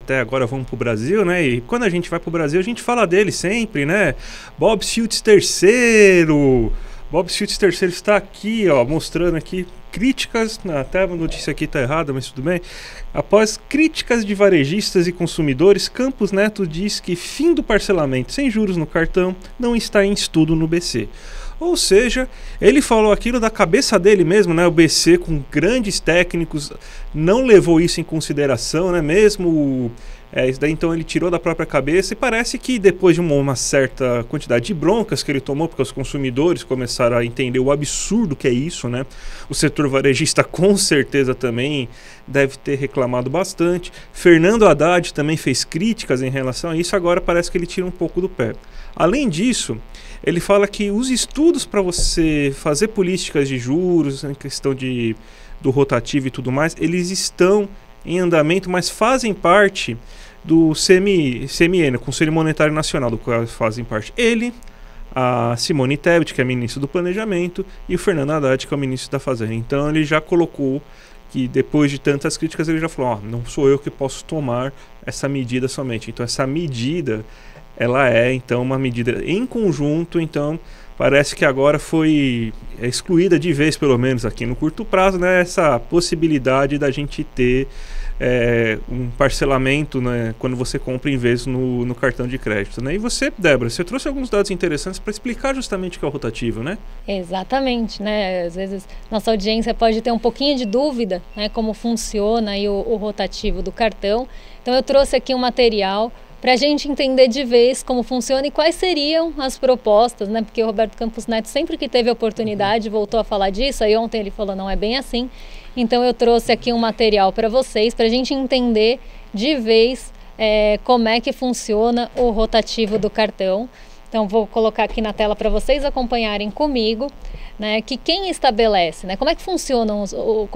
até agora vão para o Brasil, né? E quando a gente vai para o Brasil, a gente fala dele sempre, né? Bob Schultz III. Bob Schultz III está aqui, ó, mostrando aqui críticas, até a notícia aqui está errada, mas tudo bem. Após críticas de varejistas e consumidores, Campos Neto diz que fim do parcelamento sem juros no cartão não está em estudo no BC. Ou seja, ele falou aquilo da cabeça dele mesmo, né? O BC com grandes técnicos não levou isso em consideração, né? Mesmo isso daí, então ele tirou da própria cabeça e parece que depois de uma certa quantidade de broncas que ele tomou, porque os consumidores começaram a entender o absurdo que é isso, né? O setor varejista com certeza também deve ter reclamado bastante. Fernando Haddad também fez críticas em relação a isso, agora parece que ele tira um pouco do pé. Além disso, ele fala que os estudos para você fazer políticas de juros, em questão do rotativo e tudo mais, eles estão em andamento, mas fazem parte do CMN, Conselho Monetário Nacional, do qual fazem parte ele, a Simone Tebet, que é ministro do Planejamento, e o Fernando Haddad, que é o ministro da Fazenda. Então ele já colocou que depois de tantas críticas ele já falou, não sou eu que posso tomar essa medida somente. Então essa medida, ela é então uma medida em conjunto, então parece que agora foi excluída de vez, pelo menos aqui no curto prazo, né, essa possibilidade da gente ter um parcelamento, né, quando você compra em vez no cartão de crédito, né? E você, Débora, você trouxe alguns dados interessantes para explicar justamente o que é o rotativo, né? Exatamente, né? Às vezes nossa audiência pode ter um pouquinho de dúvida, né, como funciona aí o rotativo do cartão. Então eu trouxe aqui um material para a gente entender de vez como funciona e quais seriam as propostas, né? Porque o Roberto Campos Neto, sempre que teve oportunidade, voltou a falar disso. Aí ontem ele falou, não é bem assim. Então eu trouxe aqui um material para vocês, para a gente entender de vez como é que funciona o rotativo do cartão. Então vou colocar aqui na tela para vocês acompanharem comigo, né, que quem estabelece, né, como é que funciona o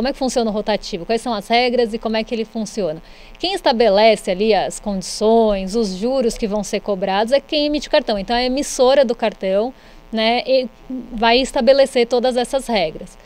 rotativo, quais são as regras e como é que ele funciona. Quem estabelece ali as condições, os juros que vão ser cobrados é quem emite o cartão. Então a emissora do cartão, né, vai estabelecer todas essas regras.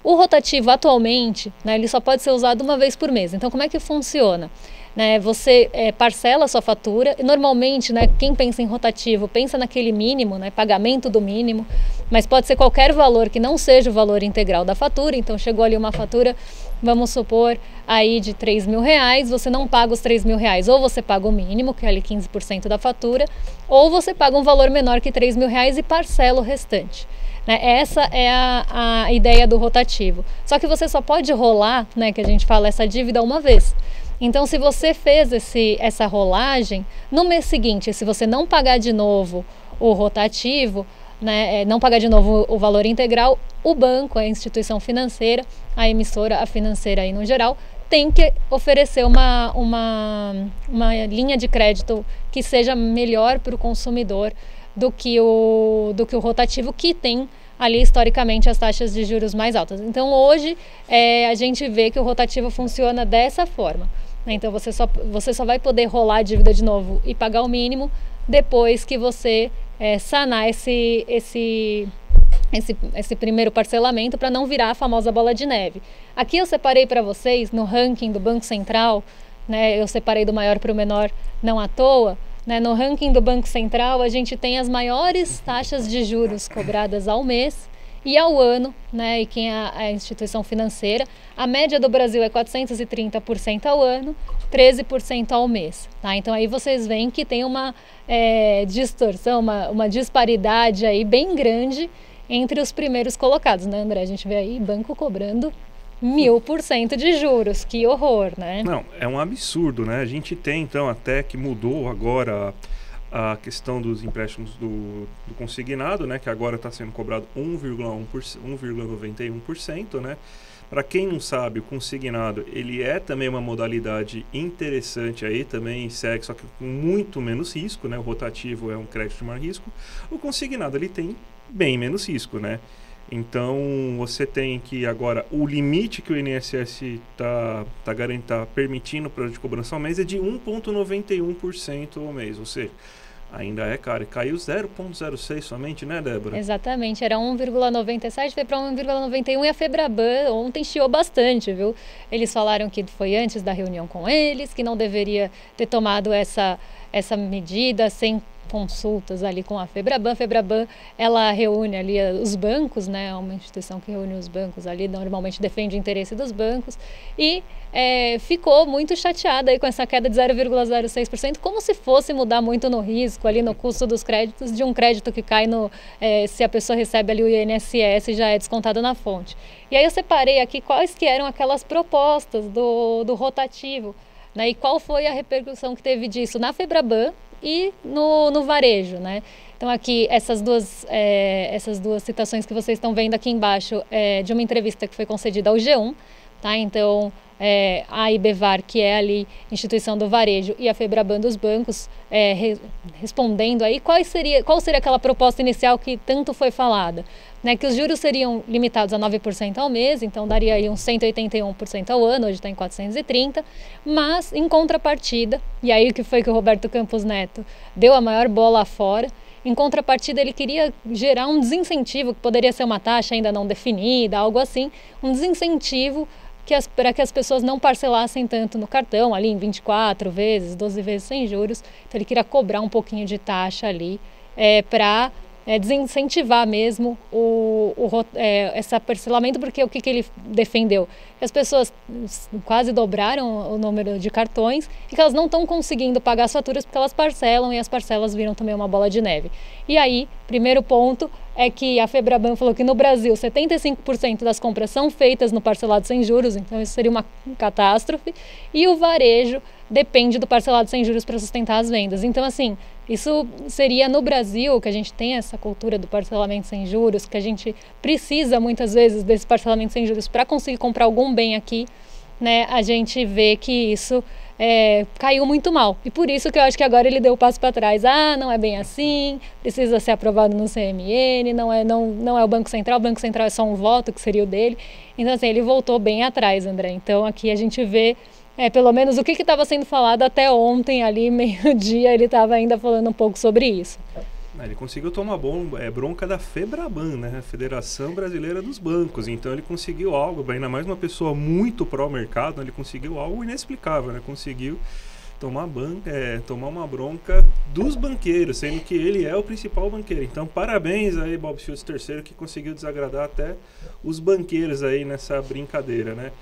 O rotativo atualmente, né, ele só pode ser usado uma vez por mês. Então como é que funciona? Né, você parcela a sua fatura e normalmente, né, quem pensa em rotativo pensa naquele mínimo, né, pagamento do mínimo, mas pode ser qualquer valor que não seja o valor integral da fatura. Então chegou ali uma fatura, vamos supor, aí de R$3.000, você não paga os R$3.000, ou você paga o mínimo, que é ali 15% da fatura, ou você paga um valor menor que R$3.000 e parcela o restante. Essa é a ideia do rotativo. Só que você só pode rolar, né, que a gente fala, essa dívida uma vez. Então, se você fez essa rolagem, no mês seguinte, se você não pagar de novo o rotativo, né, não pagar de novo o valor integral, o banco, a instituição financeira, a emissora, a financeira aí no geral, tem que oferecer uma linha de crédito que seja melhor para o consumidor do que o rotativo, que tem ali historicamente as taxas de juros mais altas. Então hoje a gente vê que o rotativo funciona dessa forma. Então você só vai poder rolar a dívida de novo e pagar o mínimo depois que você sanar esse primeiro parcelamento, para não virar a famosa bola de neve. Aqui eu separei para vocês no ranking do Banco Central, né, eu separei do maior para o menor não à toa. Né, no ranking do Banco Central, a gente tem as maiores taxas de juros cobradas ao mês e ao ano, né, e quem é a instituição financeira. A média do Brasil é 430% ao ano, 13% ao mês. Tá? Então aí vocês veem que tem uma distorção, uma disparidade aí bem grande entre os primeiros colocados, né, André? A gente vê aí banco cobrando 1000% de juros, que horror, né? Não, é um absurdo, né? A gente tem, então, até que mudou agora a questão dos empréstimos do consignado, né? Que agora está sendo cobrado 1,91%, né? Para quem não sabe, o consignado, ele é também uma modalidade interessante aí, também segue, só que com muito menos risco, né? O rotativo é um crédito de maior risco. O consignado, ele tem bem menos risco, né? Então, você tem que agora, o limite que o INSS está permitindo para de cobrança ao mês é de 1,91% ao mês. Ou seja, Ainda é, cara, e caiu 0,06 somente, né, Débora? Exatamente, era 1,97, foi para 1,91 e a Febraban ontem chiou bastante, viu? Eles falaram que foi antes da reunião com eles, que não deveria ter tomado essa medida sem consultas ali com a Febraban. A Febraban, ela reúne ali os bancos, né? É uma instituição que reúne os bancos ali, normalmente defende o interesse dos bancos e ficou muito chateada aí com essa queda de 0,06%, como se fosse mudar muito no risco, ali no custo dos créditos, de um crédito que cai se a pessoa recebe ali o INSS já é descontado na fonte. E aí eu separei aqui quais que eram aquelas propostas do rotativo, né, e qual foi a repercussão que teve disso na Febraban e no varejo, né? Então aqui essas duas citações que vocês estão vendo aqui embaixo de uma entrevista que foi concedida ao G1, tá? Então a Ibevar, que é ali instituição do varejo, e a Febraban dos bancos respondendo aí qual seria aquela proposta inicial que tanto foi falada, né, que os juros seriam limitados a 9% ao mês, então daria aí uns 181% ao ano, hoje está em 430, mas em contrapartida, e aí o que foi que o Roberto Campos Neto deu a maior bola fora, em contrapartida ele queria gerar um desincentivo, que poderia ser uma taxa ainda não definida, algo assim, um desincentivo para que as pessoas não parcelassem tanto no cartão, ali em 24 vezes, 12 vezes sem juros, então ele queria cobrar um pouquinho de taxa ali para desincentivar mesmo esse parcelamento, porque o que ele defendeu? Que as pessoas quase dobraram o número de cartões e que elas não estão conseguindo pagar as faturas porque elas parcelam e as parcelas viram também uma bola de neve. E aí, primeiro ponto é que a Febraban falou que no Brasil 75% das compras são feitas no parcelado sem juros, então isso seria uma catástrofe, e o varejo depende do parcelado sem juros para sustentar as vendas. Então, assim, isso seria no Brasil, que a gente tem essa cultura do parcelamento sem juros, que a gente precisa muitas vezes desse parcelamento sem juros para conseguir comprar algum bem aqui, né? A gente vê que isso caiu muito mal. E por isso que eu acho que agora ele deu o passo para trás. Ah, não é bem assim, precisa ser aprovado no CMN, não é o Banco Central é só um voto, que seria o dele. Então, assim, ele voltou bem atrás, André. Então, aqui a gente vê pelo menos o que estava sendo falado até ontem, ali meio-dia, ele estava ainda falando um pouco sobre isso. Ele conseguiu tomar bronca da Febraban, né? Federação Brasileira dos Bancos. Então ele conseguiu algo, ainda mais uma pessoa muito pró-mercado, ele conseguiu algo inexplicável, né? Conseguiu tomar uma bronca dos banqueiros, sendo que ele é o principal banqueiro. Então parabéns aí, Bob Schultz III, que conseguiu desagradar até os banqueiros aí nessa brincadeira, né?